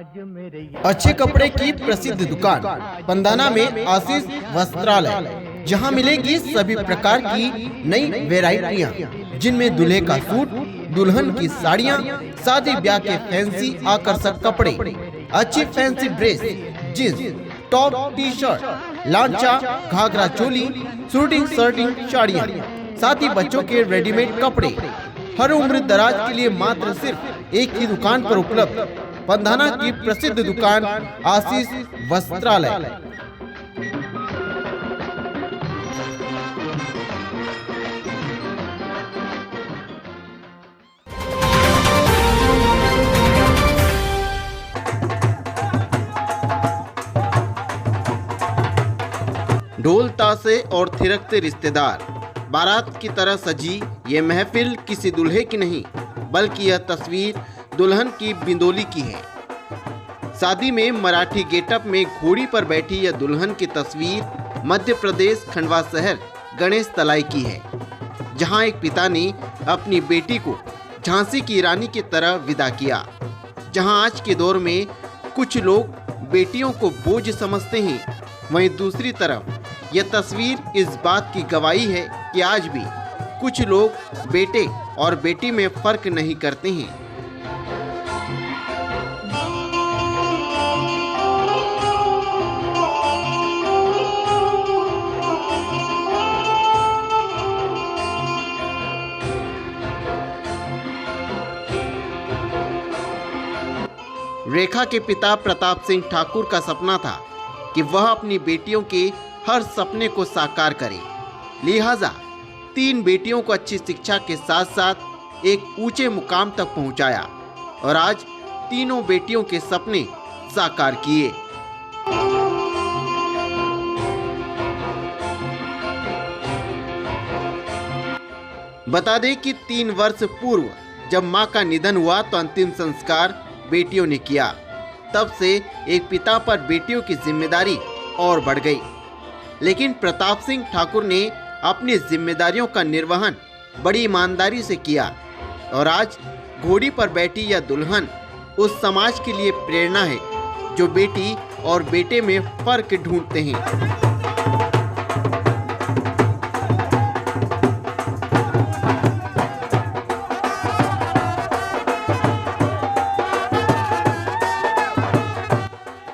अच्छे कपड़े की प्रसिद्ध दुकान पंधाना में आशीष वस्त्रालय, जहां मिलेगी सभी प्रकार की नई वैरायटियां, जिनमें दूल्हे का सूट, दुल्हन की साड़ियां, शादी ब्याह के फैंसी आकर्षक कपड़े, अच्छी fancy dress, jeans, top, T shirt, lancha, ghagra choli, shooting shirting साड़ियां, साथ ही बच्चों के रेडीमेड कपड़े, हर उम्र दराज के लिए मात्र सिर्फ एक ही दुकान पर उपलब्ध पंधाना की प्रसिद्ध दुकान आशीष वस्त्रालय। ढोल ताशे और थिरकते रिश्तेदार, बारात की तरह सजी ये महफिल किसी दूल्हे की नहीं, बल्कि यह तस्वीर दुल्हन की बिंदोली की है। शादी में मराठी गेटअप में घोड़ी पर बैठी यह दुल्हन की तस्वीर मध्य प्रदेश खंडवा शहर गणेश तलाई की है, जहां एक पिता ने अपनी बेटी को झांसी की रानी की तरह विदा किया। जहां आज के दौर में कुछ लोग बेटियों को बोझ समझते हैं, वहीं दूसरी तरफ यह तस्वीर इस बात की गवाही है कि आज भी कुछ लोग बेटे और बेटी में फर्क नहीं करते हैं। रेखा के पिता प्रताप सिंह ठाकुर का सपना था कि वह अपनी बेटियों के हर सपने को साकार करे, लिहाजा 3 बेटियों को अच्छी शिक्षा के साथ साथ एक ऊंचे मुकाम तक पहुंचाया और आज तीनों बेटियों के सपने साकार किए। बता दें कि 3 वर्ष पूर्व जब मां का निधन हुआ तो अंतिम संस्कार बेटियों ने किया। तब से एक पिता पर बेटियों की जिम्मेदारी और बढ़ गई, लेकिन प्रताप सिंह ठाकुर ने अपनी जिम्मेदारियों का निर्वहन बड़ी ईमानदारी से किया और आज घोड़ी पर बैठी यह दुल्हन उस समाज के लिए प्रेरणा है जो बेटी और बेटे में फर्क ढूंढते हैं।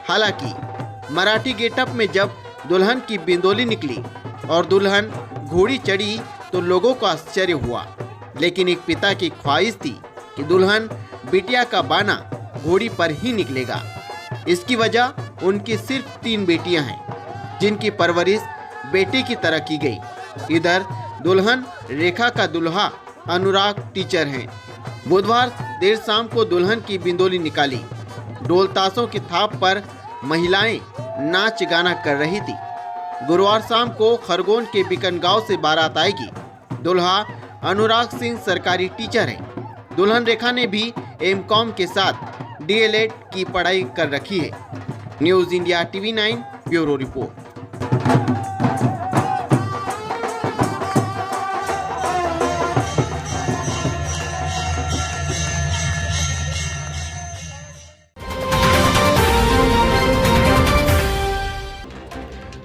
हालांकि मराठी गेटअप में जब दुल्हन की बिंदोली निकली और दुल्हन घोड़ी चढ़ी तो लोगों को आश्चर्य हुआ, लेकिन एक पिता की ख्वाहिश थी कि दुल्हन बिटिया का बाना घोड़ी पर ही निकलेगा। इसकी वजह उनकी सिर्फ 3 बेटियां हैं, जिनकी परवरिश बेटे की तरह की गई। इधर दुल्हन रेखा का दुल्हा अनुराग टीचर हैं। बुधवार देर शाम को दुल्हन की बिंदोली निकाली। ढोल ताशों की थाप पर महिलाएं नाच गाना कर रही थी। गुरुवार शाम को खरगोन के बिकनगांव से बारात आएगी। दुल्हा अनुराग सिंह सरकारी टीचर हैं। दुल्हन रेखा ने भी एमकॉम के साथ डीएलएड की पढ़ाई कर रखी है। News India TV 9 bureau report.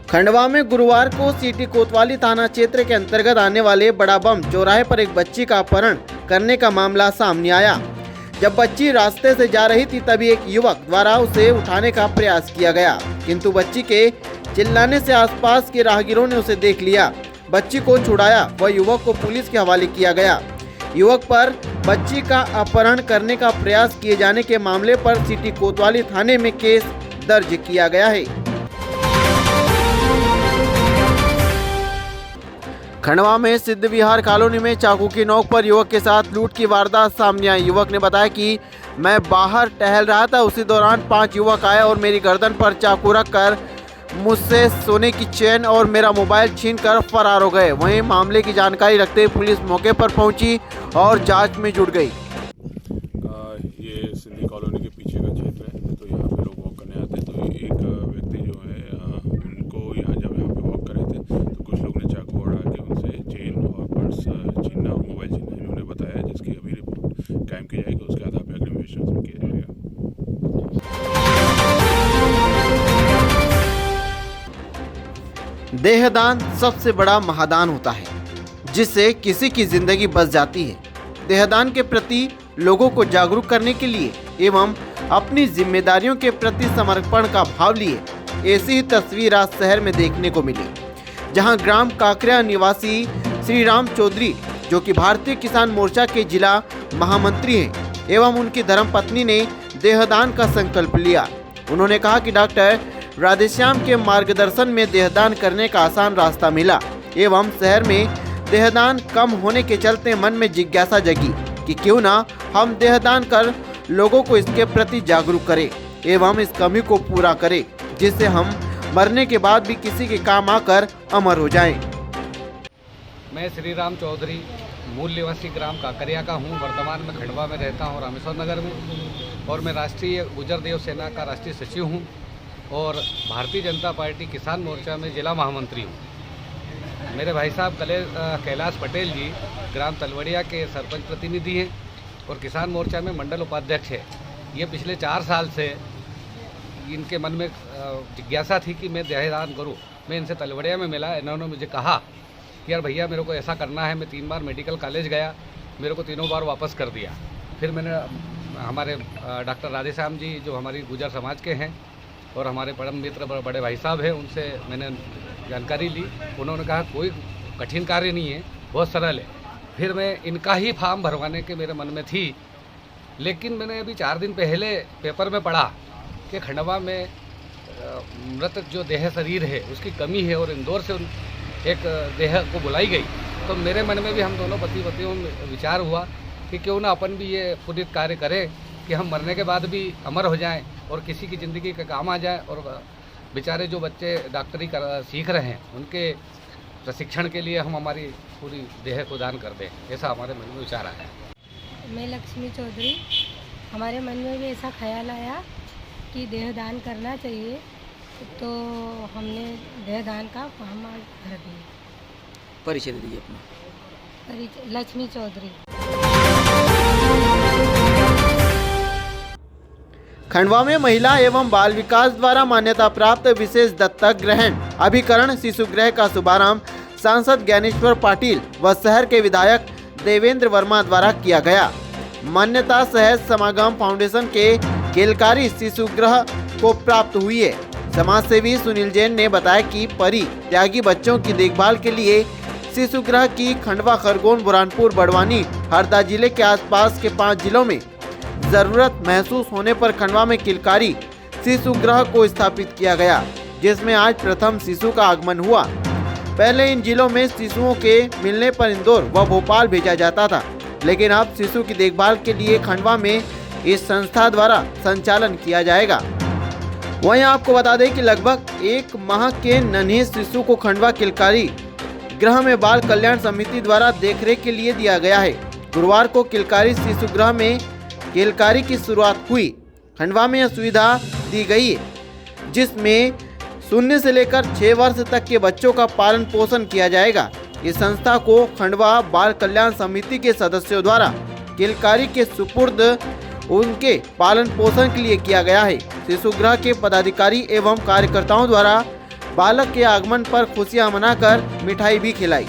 Khandwa में गुरुवार को सिटी कोतवाली थाना क्षेत्र के अंतर्गत आने वाले बड़ा बम चौराहे पर एक बच्ची का अपहरण करने का मामला सामने आया। जब बच्ची रास्ते से जा रही थी तभी एक युवक द्वारा उसे उठाने का प्रयास किया गया, किंतु बच्ची के चिल्लाने से आसपास के राहगीरों ने उसे देख लिया। बच्ची को छुड़ाया व युवक को पुलिस के हवाले किया गया। युवक पर बच्ची का अपहरण करने का प्रयास किए जाने के मामले पर सिटी कोतवाली थाने में केस दर्ज किया गया है। खंडवा में सिद्ध विहार कॉलोनी में चाकू की नोक पर युवक के साथ लूट की वारदात सामने आई। युवक ने बताया कि मैं बाहर टहल रहा था, उसी दौरान 5 युवक आए और मेरी गर्दन पर चाकू रखकर मुझसे सोने की चेन और मेरा मोबाइल छीनकर फरार हो गए। वहीं मामले की जानकारी रखते हुए पुलिस मौके पर पहुंची और जांच में जुट गई। ये सिंधी कॉलोनी के पीछे का क्षेत्र है, तो यहाँ पे लोग वॉक करने आते हैं। तो एक व्यक्ति जो है उनको जब यहाँ पे वॉक कर रहे थे तो कुछ लोग ने चाकू उड़ा के उनसे चेन और पर्स छीनना और मोबाइल छीनना इन्होंने बताया, जिसकी अभी रिपोर्ट कायम की जाएगी। उसके आधार पर अग्रिम विश्वास में किया जाएगा। देहदान सबसे बड़ा महादान होता है जिससे किसी की जिंदगी बच जाती है। देहदान के प्रति लोगों को जागरूक करने के लिए एवं अपनी जिम्मेदारियों के प्रति समर्पण का भाव लिए ऐसी ही तस्वीर आज शहर में देखने को मिली, जहां ग्राम काकरिया निवासी श्री राम चौधरी, जो कि भारतीय किसान मोर्चा के जिला महामंत्री हैं, एवं उनकी धर्मपत्नी ने देहदान का संकल्प लिया। उन्होंने कहा कि डॉक्टर राधेश्याम के मार्गदर्शन में देहदान करने का आसान रास्ता मिला एवं शहर में देहदान कम होने के चलते मन में जिज्ञासा जगी कि क्यों ना हम देहदान कर लोगों को इसके प्रति जागरूक करें एवं इस कमी को पूरा करें, जिससे हम मरने के बाद भी किसी के काम आकर अमर हो जाएं। मैं श्री राम चौधरी मूल निवासी ग्राम काकरिया का हूँ। वर्तमान में खंडवा में रहता हूँ, रामेश्वर नगर में, और मैं राष्ट्रीय गुर्जर देव सेना का राष्ट्रीय सचिव हूँ और भारतीय जनता पार्टी किसान मोर्चा में जिला महामंत्री हूँ। मेरे भाई साहब कैलाश पटेल जी ग्राम तलवड़िया के सरपंच प्रतिनिधि हैं और किसान मोर्चा में मंडल उपाध्यक्ष है। ये पिछले 4 साल से इनके मन में जिज्ञासा थी कि मैं देहदान करूँ। मैं इनसे तलवड़िया में मिला, इन्होंने मुझे कहा कि यार भैया मेरे को ऐसा करना है। मैं 3 बार मेडिकल कॉलेज गया, मेरे को तीनों बार वापस कर दिया। फिर मैंने हमारे डॉक्टर राधेश्याम जी जो हमारी गुर्जर समाज के हैं और हमारे परम मित्र बड़े भाई साहब हैं, उनसे मैंने जानकारी ली। उन्होंने कहा कोई कठिन कार्य नहीं है, बहुत सरल है। फिर मैं इनका ही फॉर्म भरवाने के मेरे मन में थी, लेकिन मैंने अभी 4 दिन पहले पेपर में पढ़ा कि खंडवा में मृत जो देह शरीर है उसकी कमी है और इंदौर से एक देह को बुलाई गई। तो मेरे मन में भी हम दोनों पति पत्नियों में विचार हुआ कि क्यों ना अपन भी ये पुनीत कार्य करें कि हम मरने के बाद भी अमर हो जाएं और किसी की ज़िंदगी का काम आ जाए। और बेचारे जो बच्चे डॉक्टरी सीख रहे हैं उनके प्रशिक्षण के लिए हम हमारी पूरी देह को दान कर दें, ऐसा हमारे मन में विचार आया। मैं लक्ष्मी चौधरी, हमारे मन में भी ऐसा ख्याल आया कि देहदान करना चाहिए, तो हमने देहदान का फॉर्म आज भर दिया। परिचय दीजिए अपना। परिचय लक्ष्मी चौधरी। खंडवा में महिला एवं बाल विकास द्वारा मान्यता प्राप्त विशेष दत्तक ग्रहण अभिकरण शिशु गृह का शुभारंभ सांसद ज्ञानेश्वर पाटिल व शहर के विधायक देवेंद्र वर्मा द्वारा किया गया। मान्यता सहज समागम फाउंडेशन के केलकारी शिशु गृह को प्राप्त हुई है। समाज सेवी सुनील जैन ने बताया कि परित्यागी बच्चों की देखभाल के लिए शिशु गृह की खंडवा, खरगोन, बुरहानपुर, बड़वानी, हरदा जिले के आसपास के 5 जिलों में जरूरत महसूस होने पर खंडवा में किलकारी शिशु गृह को स्थापित किया गया, जिसमें आज प्रथम शिशु का आगमन हुआ। पहले इन जिलों में शिशुओं के मिलने पर इंदौर व भोपाल भेजा जाता था, लेकिन अब शिशु की देखभाल के लिए खंडवा में इस संस्था द्वारा संचालन किया जाएगा। वहीं आपको बता दें कि लगभग 1 माह के नन्हे शिशु को खंडवा किलकारी गृह में बाल कल्याण समिति द्वारा देखरेख के लिए दिया गया है। गुरुवार को किलकारी शिशु गृह में किलकारी की शुरुआत हुई। खंडवा में यह सुविधा दी गई है, जिसमें 0 से लेकर 6 वर्ष तक के बच्चों का पालन पोषण किया जाएगा। इस संस्था को खंडवा बाल कल्याण समिति के सदस्यों द्वारा किलकारी के सुपुर्द उनके पालन पोषण के लिए किया गया है। शिशु गृह के पदाधिकारी एवं कार्यकर्ताओं द्वारा बालक के आगमन पर खुशियां मनाकर मिठाई भी खिलाई।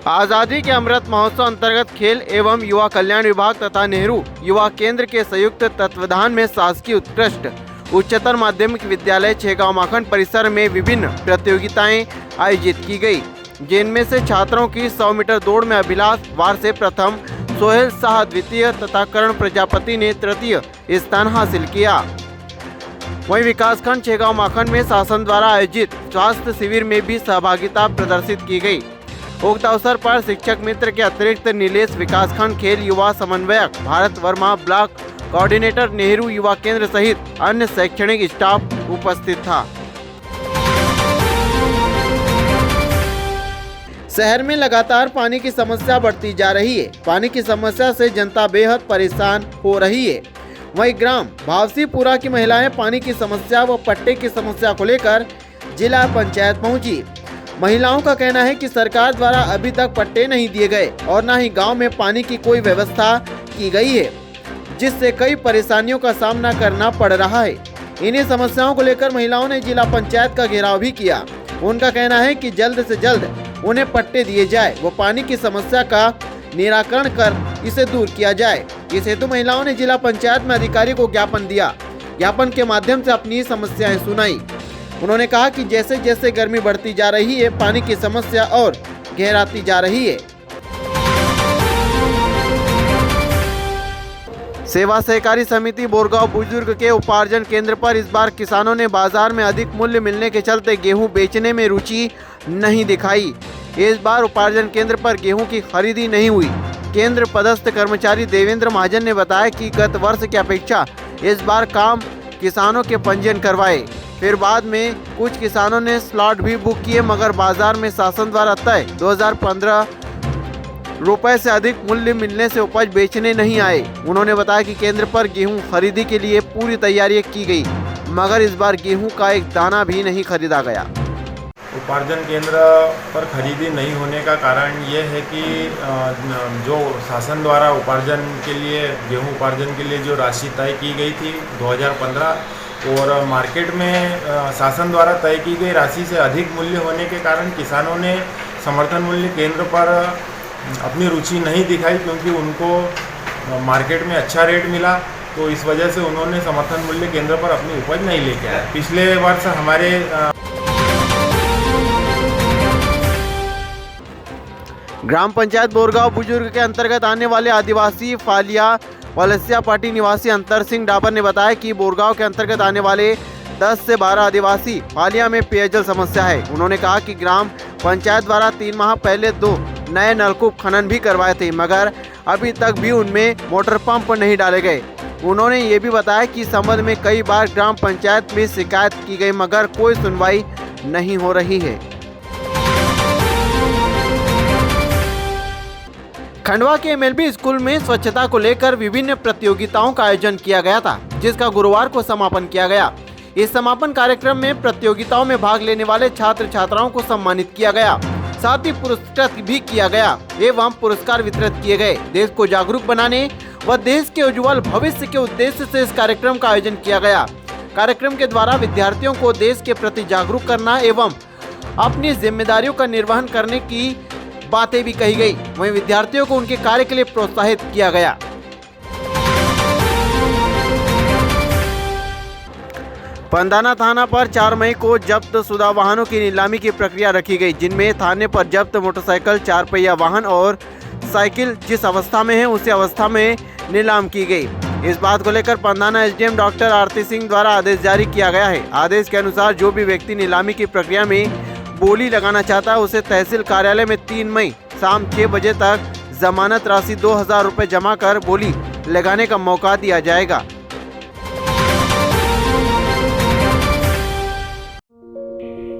आज़ादी के अमृत महोत्सव अंतर्गत खेल एवं युवा कल्याण विभाग तथा नेहरू युवा केंद्र के संयुक्त तत्वावधान में शासकीय उत्कृष्ट उच्चतर माध्यमिक विद्यालय छेगांव माखन परिसर में विभिन्न प्रतियोगिताएं आयोजित की गई, जिनमें से छात्रों की 100 मीटर दौड़ में अभिलाष वार से प्रथम, सोहेल शाह द्वितीय तथा कर्ण प्रजापति ने तृतीय स्थान हासिल किया। वहीं विकासखंड छेगांव माखन में शासन द्वारा आयोजित स्वास्थ्य शिविर में भी सहभागिता प्रदर्शित की गई। उक्त अवसर पर शिक्षक मित्र के अतिरिक्त नीलेश विकासखंड खेल युवा समन्वयक, भारत वर्मा ब्लॉक कोऑर्डिनेटर नेहरू युवा केंद्र सहित अन्य शैक्षणिक स्टाफ उपस्थित था। शहर में लगातार पानी की समस्या बढ़ती जा रही है। पानी की समस्या से जनता बेहद परेशान हो रही है। वहीं ग्राम भावसीपुरा की महिलाएं पानी की समस्या व पट्टे की समस्या को लेकर जिला पंचायत पहुंची। महिलाओं का कहना है कि सरकार द्वारा अभी तक पट्टे नहीं दिए गए और न ही गांव में पानी की कोई व्यवस्था की गई है, जिससे कई परेशानियों का सामना करना पड़ रहा है। इन्हीं समस्याओं को लेकर महिलाओं ने जिला पंचायत का घेराव भी किया। उनका कहना है कि जल्द से जल्द उन्हें पट्टे दिए जाए व पानी की समस्या का निराकरण कर इसे दूर किया जाए। इस हेतु महिलाओं ने जिला पंचायत में अधिकारी को ज्ञापन दिया। ज्ञापन के माध्यम से अपनी समस्याएं सुनाई। उन्होंने कहा कि जैसे जैसे गर्मी बढ़ती जा रही है, पानी की समस्या और गहराती जा रही है। सेवा सहकारी समिति बोरगांव बुजुर्ग के उपार्जन केंद्र पर इस बार किसानों ने बाजार में अधिक मूल्य मिलने के चलते गेहूं बेचने में रुचि नहीं दिखाई। इस बार उपार्जन केंद्र पर गेहूं की खरीदी नहीं हुई। केंद्र पदस्थ कर्मचारी देवेंद्र महाजन ने बताया कि गत वर्ष की अपेक्षा इस बार काम किसानों के पंजीयन करवाए, फिर बाद में कुछ किसानों ने स्लॉट भी बुक किए, मगर बाजार में शासन द्वारा तय 2015 रुपए से अधिक मूल्य मिलने से उपज बेचने नहीं आए। उन्होंने बताया कि केंद्र पर गेहूं खरीदी के लिए पूरी तैयारी की गई, मगर इस बार गेहूं का एक दाना भी नहीं खरीदा गया। उपार्जन केंद्र पर खरीदी नहीं होने का कारण ये है कि जो शासन द्वारा उपार्जन के लिए गेहूं उपार्जन के लिए जो राशि तय की गई थी 2015 और मार्केट में शासन द्वारा तय की गई राशि से अधिक मूल्य होने के कारण किसानों ने समर्थन मूल्य केंद्र पर अपनी रुचि नहीं दिखाई, क्योंकि उनको मार्केट में अच्छा रेट मिला, तो इस वजह से उन्होंने समर्थन मूल्य केंद्र पर अपनी उपज नहीं लेके आए। पिछले वर्ष हमारे ग्राम पंचायत बोरगांव बुजुर्ग के अंतर्गत आने वाले आदिवासी फालिया वलसिया पार्टी निवासी अंतर सिंह डाबर ने बताया कि बोरगांव के अंतर्गत आने वाले 10 से 12 आदिवासी फालिया में पेयजल समस्या है। उन्होंने कहा कि ग्राम पंचायत द्वारा 3 माह पहले 2 नए नलकूप खनन भी करवाए थे, मगर अभी तक भी उनमें मोटर पंप नहीं डाले गए। उन्होंने ये भी बताया कि संबंध में कई बार ग्राम पंचायत में शिकायत की गई, मगर कोई सुनवाई नहीं हो रही है। खंडवा के एमएलबी स्कूल में स्वच्छता को लेकर विभिन्न प्रतियोगिताओं का आयोजन किया गया था, जिसका गुरुवार को समापन किया गया। इस समापन कार्यक्रम में प्रतियोगिताओं में भाग लेने वाले छात्र छात्राओं को सम्मानित किया गया, साथ ही पुरस्कृत भी किया गया एवं पुरस्कार वितरित किए गए। देश को जागरूक बनाने व देश के उज्जवल भविष्य के उद्देश्य से इस कार्यक्रम का आयोजन किया गया। कार्यक्रम के द्वारा विद्यार्थियों को देश के प्रति जागरूक करना एवं अपनी जिम्मेदारियों का निर्वहन करने की बातें भी कही गई। वहीं विद्यार्थियों को उनके कार्य के लिए प्रोत्साहित किया गया। पंधाना थाना पर 4 मई को जब्त शुदा वाहनों की नीलामी की प्रक्रिया रखी गई, जिनमें थाने पर जब्त मोटरसाइकिल, 4 पहिया वाहन और साइकिल जिस अवस्था में है उसी अवस्था में नीलाम की गई। इस बात को लेकर पंधाना एसडीएम डॉक्टर आरती सिंह द्वारा आदेश जारी किया गया है। आदेश के अनुसार जो भी व्यक्ति नीलामी की प्रक्रिया में बोली लगाना चाहता है उसे तहसील कार्यालय में 3 मई शाम 6 बजे तक जमानत राशि 2000 रुपये जमा कर बोली लगाने का मौका दिया जाएगा।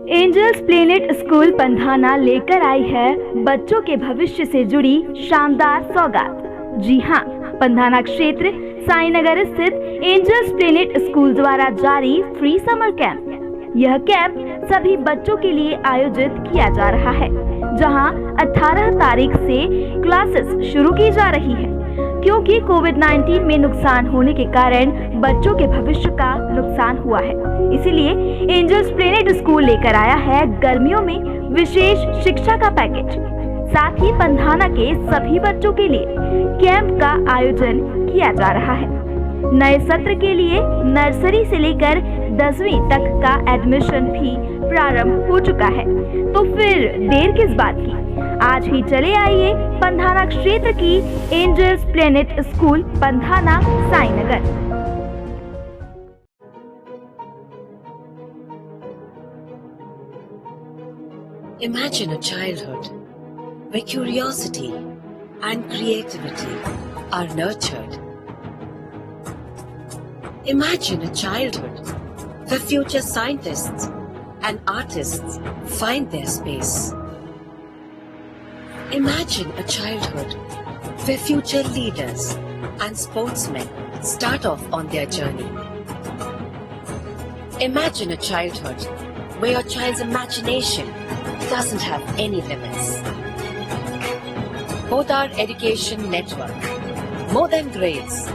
एंजल्स प्लेनेट स्कूल पंधाना लेकर आई है बच्चों के भविष्य से जुड़ी शानदार सौगात। जी हाँ, पंधाना क्षेत्र साईनगर स्थित एंजल्स प्लेनेट स्कूल द्वारा जारी फ्री समर कैंप। यह कैंप सभी बच्चों के लिए आयोजित किया जा रहा है, जहां 18 तारीख से क्लासेस शुरू की जा रही है। क्योंकि कोविड-19 में नुकसान होने के कारण बच्चों के भविष्य का नुकसान हुआ है, इसलिए एंजल्स प्लेनेट स्कूल लेकर आया है गर्मियों में विशेष शिक्षा का पैकेज। साथ ही पंधाना के सभी बच्चों के लिए कैंप का आयोजन किया जा रहा है। नए सत्र के लिए नर्सरी से लेकर 10वीं तक का एडमिशन भी प्रारंभ हो चुका है, तो फिर देर किस बात की, आज ही चले आइए पंधाना क्षेत्र की Angels Planet School Pandhana Sainagar. Imagine a childhood where curiosity and creativity are nurtured. Imagine a childhood where future scientists and artists find their space. Imagine a childhood where future leaders and sportsmen start off on their journey. Imagine a childhood where your child's imagination doesn't have any limits. Both our education network, more than grades,